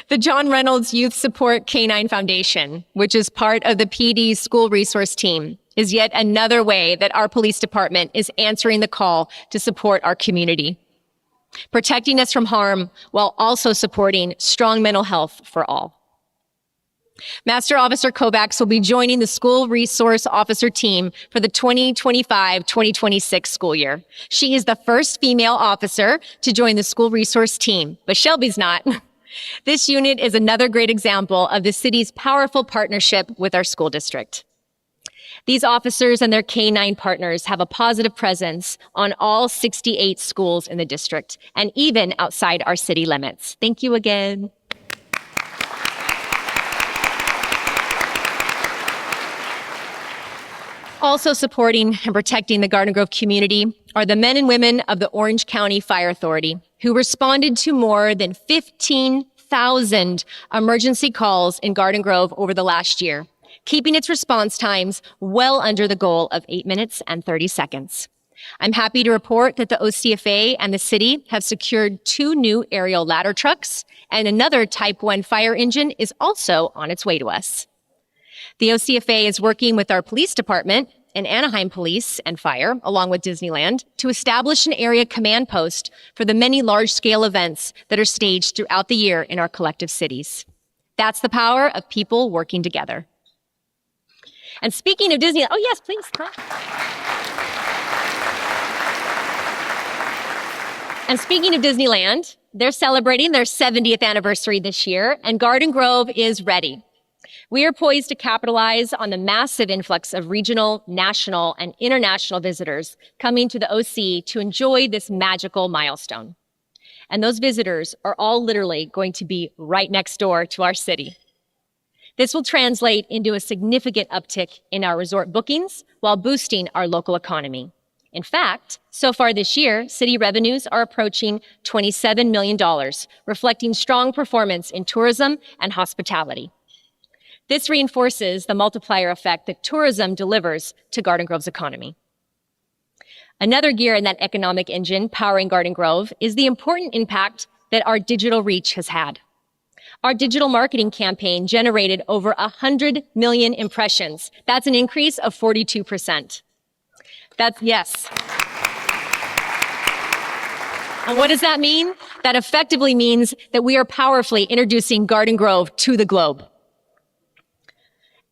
The John Reynolds Youth Support K-9 Foundation, which is part of the PD's school resource team, is yet another way that our police department is answering the call to support our community, protecting us from harm while also supporting strong mental health for all. Master Officer Kovacs will be joining the School Resource Officer team for the 2025-2026 school year. She is the first female officer to join the School Resource team, but Shelby's not. This unit is another great example of the city's powerful partnership with our school district. These officers and their K-9 partners have a positive presence on all 68 schools in the district and even outside our city limits. Thank you again. Also supporting and protecting the Garden Grove community are the men and women of the Orange County Fire Authority, who responded to more than 15,000 emergency calls in Garden Grove over the last year, keeping its response times well under the goal of 8 minutes and 30 seconds. I'm happy to report that the OCFA and the city have secured 2 new aerial ladder trucks, and another Type 1 fire engine is also on its way to us. The OCFA is working with our police department and Anaheim Police and Fire, along with Disneyland, to establish an area command post for the many large-scale events that are staged throughout the year in our collective cities. That's the power of people working together. And speaking of Disneyland, oh yes, please, come. And speaking of Disneyland, they're celebrating their 70th anniversary this year, and Garden Grove is ready. We are poised to capitalize on the massive influx of regional, national, and international visitors coming to the OC to enjoy this magical milestone. And those visitors are all literally going to be right next door to our city. This will translate into a significant uptick in our resort bookings while boosting our local economy. In fact, so far this year, city revenues are approaching $27 million, reflecting strong performance in tourism and hospitality. This reinforces the multiplier effect that tourism delivers to Garden Grove's economy. Another gear in that economic engine powering Garden Grove is the important impact that our digital reach has had. Our digital marketing campaign generated over 100 million impressions. That's an increase of 42%. Yes. And what does that mean? That effectively means that we are powerfully introducing Garden Grove to the globe.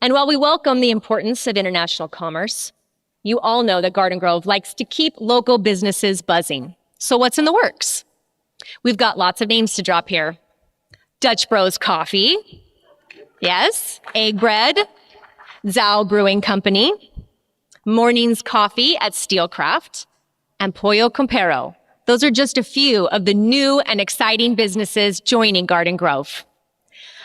And while we welcome the importance of international commerce, you all know that Garden Grove likes to keep local businesses buzzing. So what's in the works? We've got lots of names to drop here. Dutch Bros Coffee, yes, Egg Bread, Zao Brewing Company, Morning's Coffee at Steelcraft, and Pollo Compero. Those are just a few of the new and exciting businesses joining Garden Grove.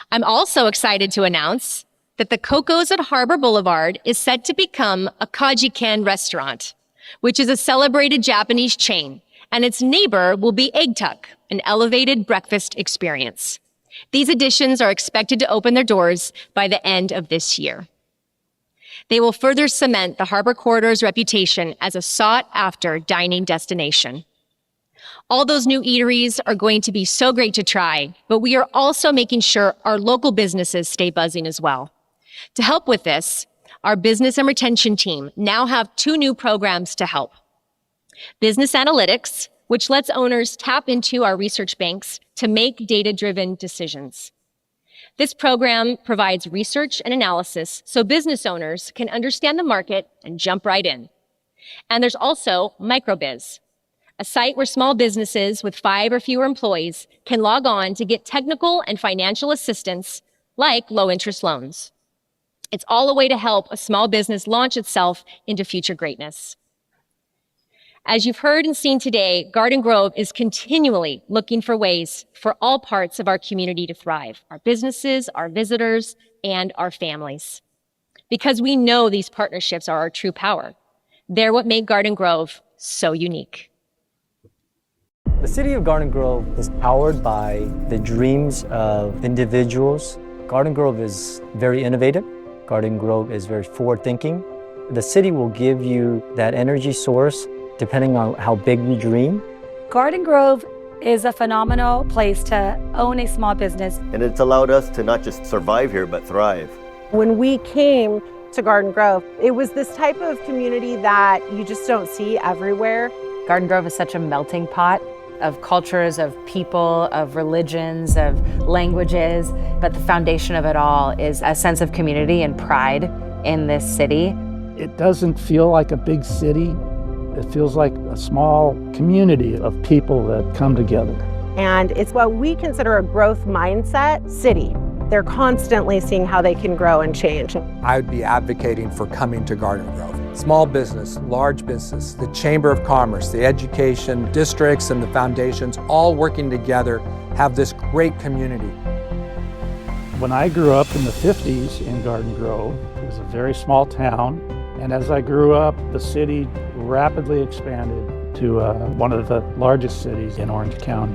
I'm also excited to announce that the Coco's at Harbor Boulevard is set to become a Kajiken restaurant, which is a celebrated Japanese chain, and its neighbor will be Egg Tuck, an elevated breakfast experience. These additions are expected to open their doors by the end of this year. They will further cement the Harbor Corridor's reputation as a sought-after dining destination. All those new eateries are going to be so great to try, but we are also making sure our local businesses stay buzzing as well. To help with this, our business and retention team now have 2 new programs to help. Business Analytics, which lets owners tap into our research banks to make data-driven decisions. This program provides research and analysis so business owners can understand the market and jump right in. And there's also Microbiz, a site where small businesses with 5 or fewer employees can log on to get technical and financial assistance like low-interest loans. It's all a way to help a small business launch itself into future greatness. As you've heard and seen today, Garden Grove is continually looking for ways for all parts of our community to thrive, our businesses, our visitors, and our families. Because we know these partnerships are our true power. They're what make Garden Grove so unique. The city of Garden Grove is powered by the dreams of individuals. Garden Grove is very innovative. Garden Grove is very forward-thinking. The city will give you that energy source depending on how big you dream. Garden Grove is a phenomenal place to own a small business. And it's allowed us to not just survive here, but thrive. When we came to Garden Grove, it was this type of community that you just don't see everywhere. Garden Grove is such a melting pot of cultures, of people, of religions, of languages, but the foundation of it all is a sense of community and pride in this city. It doesn't feel like a big city. It feels like a small community of people that come together. And it's what we consider a growth mindset city. They're constantly seeing how they can grow and change. I would be advocating for coming to Garden Grove. Small business, large business, the Chamber of Commerce, the education districts and the foundations all working together have this great community. When I grew up in the 50s in Garden Grove, it was a very small town. And as I grew up, the city rapidly expanded to one of the largest cities in Orange County.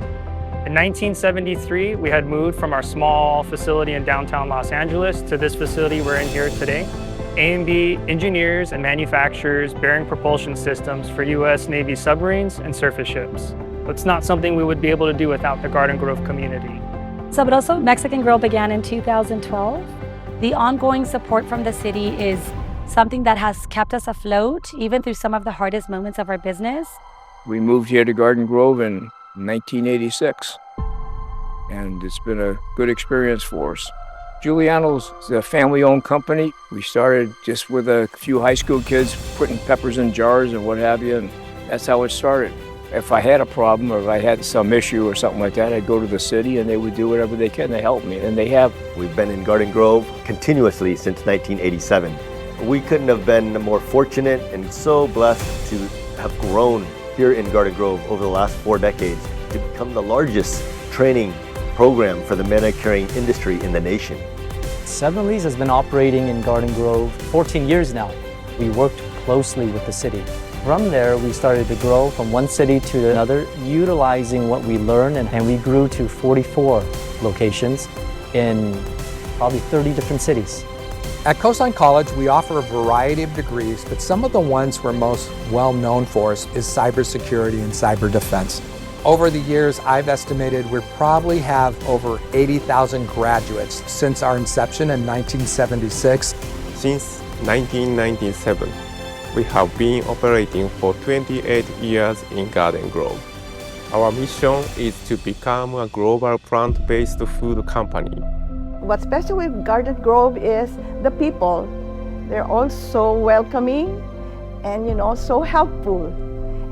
In 1973, we had moved from our small facility in downtown Los Angeles to this facility we're in here today. A&B engineers and manufactures bearing propulsion systems for U.S. Navy submarines and surface ships. It's not something we would be able to do without the Garden Grove community. Sabroso Mexican Grill began in 2012. The ongoing support from the city is something that has kept us afloat, even through some of the hardest moments of our business. We moved here to Garden Grove in 1986, and it's been a good experience for us. Giuliano's is a family-owned company. We started just with a few high school kids putting peppers in jars and what have you, and that's how it started. If I had a problem or if I had some issue or something like that, I'd go to the city and they would do whatever they can to help me, and they have. We've been in Garden Grove continuously since 1987. We couldn't have been more fortunate and so blessed to have grown here in Garden Grove over the last 4 decades to become the largest training program for the manicuring industry in the nation. Seven Lee's has been operating in Garden Grove 14 years now. We worked closely with the city. From there, we started to grow from one city to another, utilizing what we learned, and we grew to 44 locations in probably 30 different cities. At Coastline College, we offer a variety of degrees, but some of the ones we're most well known for is cybersecurity and cyber defense. Over the years, I've estimated we probably have over 80,000 graduates since our inception in 1976. Since 1997, we have been operating for 28 years in Garden Grove. Our mission is to become a global plant-based food company. What's special with Garden Grove is the people. They're all so welcoming and, so helpful.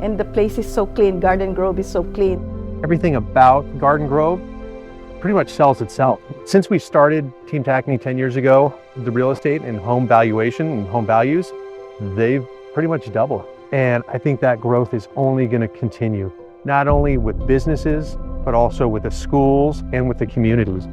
And the place is so clean. Garden Grove is so clean. Everything about Garden Grove pretty much sells itself. Since we started Team Tacony 10 years ago, the real estate and home valuation and home values, they've pretty much doubled. And I think that growth is only going to continue, not only with businesses, but also with the schools and with the communities.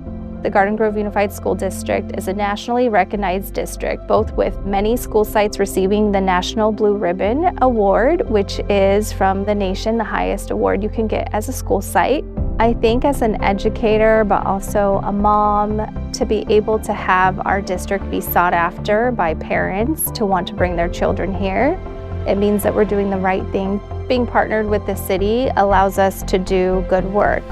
The Garden Grove Unified School District is a nationally recognized district, both with many school sites receiving the National Blue Ribbon Award, which is from the nation the highest award you can get as a school site. I think as an educator, but also a mom, to be able to have our district be sought after by parents to want to bring their children here, it means that we're doing the right thing. Being partnered with the city allows us to do good work.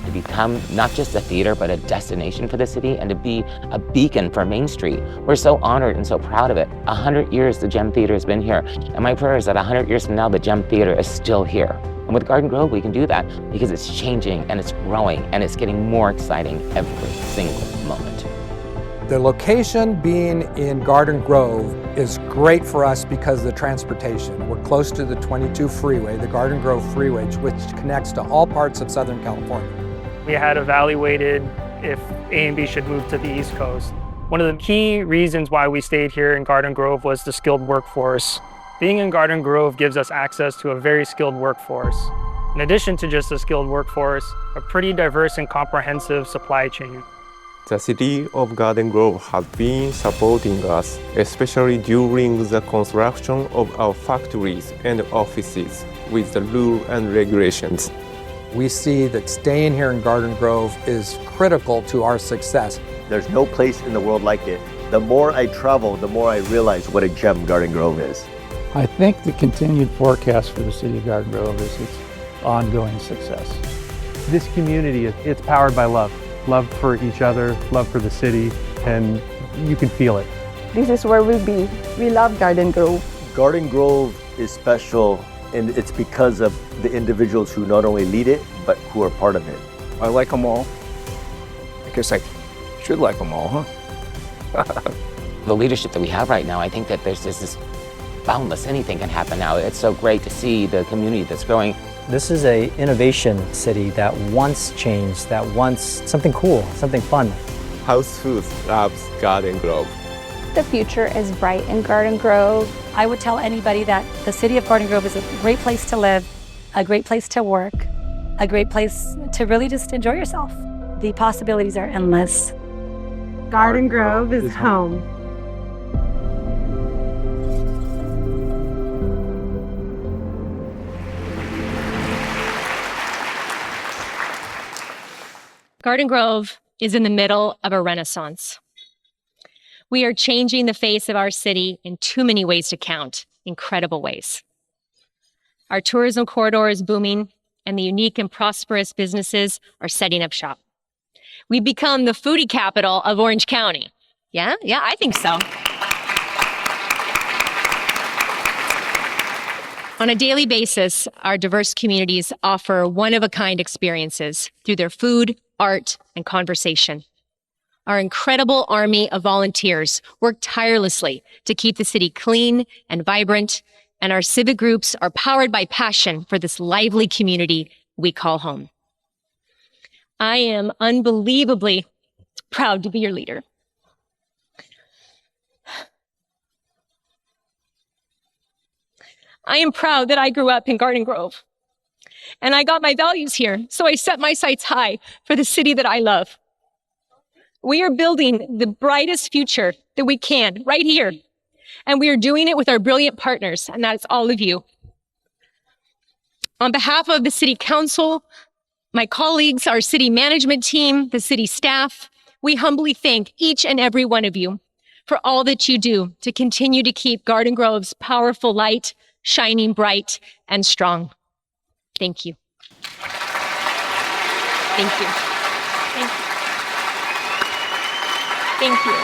To become not just a theater, but a destination for the city and to be a beacon for Main Street. We're so honored and so proud of it. 100 years the Gem Theater has been here. And my prayer is that 100 years from now, the Gem Theater is still here. And with Garden Grove, we can do that because it's changing and it's growing and it's getting more exciting every single moment. The location being in Garden Grove is great for us because of the transportation. We're close to the 22 freeway, the Garden Grove Freeway, which connects to all parts of Southern California. We had evaluated if A&B should move to the East Coast. One of the key reasons why we stayed here in Garden Grove was the skilled workforce. Being in Garden Grove gives us access to a very skilled workforce. In addition to just a skilled workforce, a pretty diverse and comprehensive supply chain. The city of Garden Grove has been supporting us, especially during the construction of our factories and offices with the rules and regulations. We see that staying here in Garden Grove is critical to our success. There's no place in the world like it. The more I travel, the more I realize what a gem Garden Grove is. I think the continued forecast for the city of Garden Grove is its ongoing success. This community, it's powered by love. Love for each other, love for the city, and you can feel it. This is where we'll be. We love Garden Grove. Garden Grove is special, and it's because of the individuals who not only lead it, but who are part of it. I like them all. I guess I should like them all, huh? The leadership that we have right now, I think that there's just this boundless, anything can happen now. It's so great to see the community that's growing. This is an innovation city that wants change, that wants something cool, something fun. House Foods loves Garden Grove. The future is bright in Garden Grove. I would tell anybody that the city of Garden Grove is a great place to live, a great place to work, a great place to really just enjoy yourself. The possibilities are endless. Garden Grove is home. Garden Grove is in the middle of a renaissance. We are changing the face of our city in too many ways to count, incredible ways. Our tourism corridor is booming, and the unique and prosperous businesses are setting up shop. We've become the foodie capital of Orange County. Yeah, I think so. On a daily basis, our diverse communities offer one-of-a-kind experiences through their food, art, and conversation. Our incredible army of volunteers work tirelessly to keep the city clean and vibrant, and our civic groups are powered by passion for this lively community we call home. I am unbelievably proud to be your leader. I am proud that I grew up in Garden Grove, and I got my values here, so I set my sights high for the city that I love. We are building the brightest future that we can right here, and we are doing it with our brilliant partners, and that's all of you. On behalf of the City Council, my colleagues, our city management team, the city staff, we humbly thank each and every one of you for all that you do to continue to keep Garden Grove's powerful light shining bright and strong. Thank you. Thank you. Thank you. Thank you.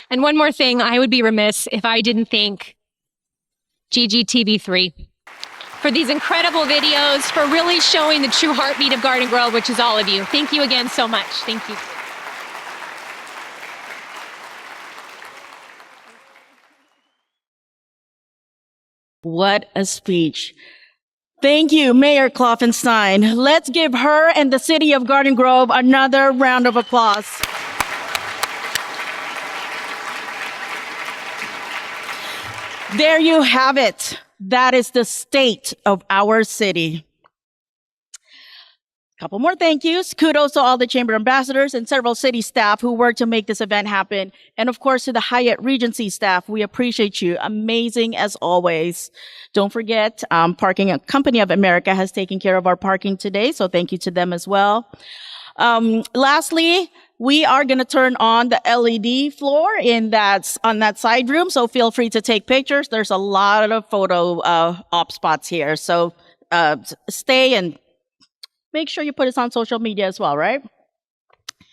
And one more thing, I would be remiss if I didn't thank GGTV3 for these incredible videos, for really showing the true heartbeat of Garden Grove, which is all of you. Thank you again so much. Thank you. What a speech. Thank you, Mayor Klopfenstein. Let's give her and the city of Garden Grove another round of applause. There you have it. That is the state of our city. Couple more thank yous. Kudos to all the chamber ambassadors and several city staff who worked to make this event happen. And of course to the Hyatt Regency staff. We appreciate you. Amazing as always. Don't forget, Parking Company of America has taken care of our parking today. So thank you to them as well. Lastly, we are going to turn on the LED floor on that side room. So feel free to take pictures. There's a lot of photo op spots here. So stay and make sure you put us on social media as well, right?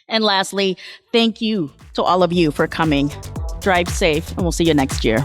And lastly, thank you to all of you for coming. Drive safe, and we'll see you next year.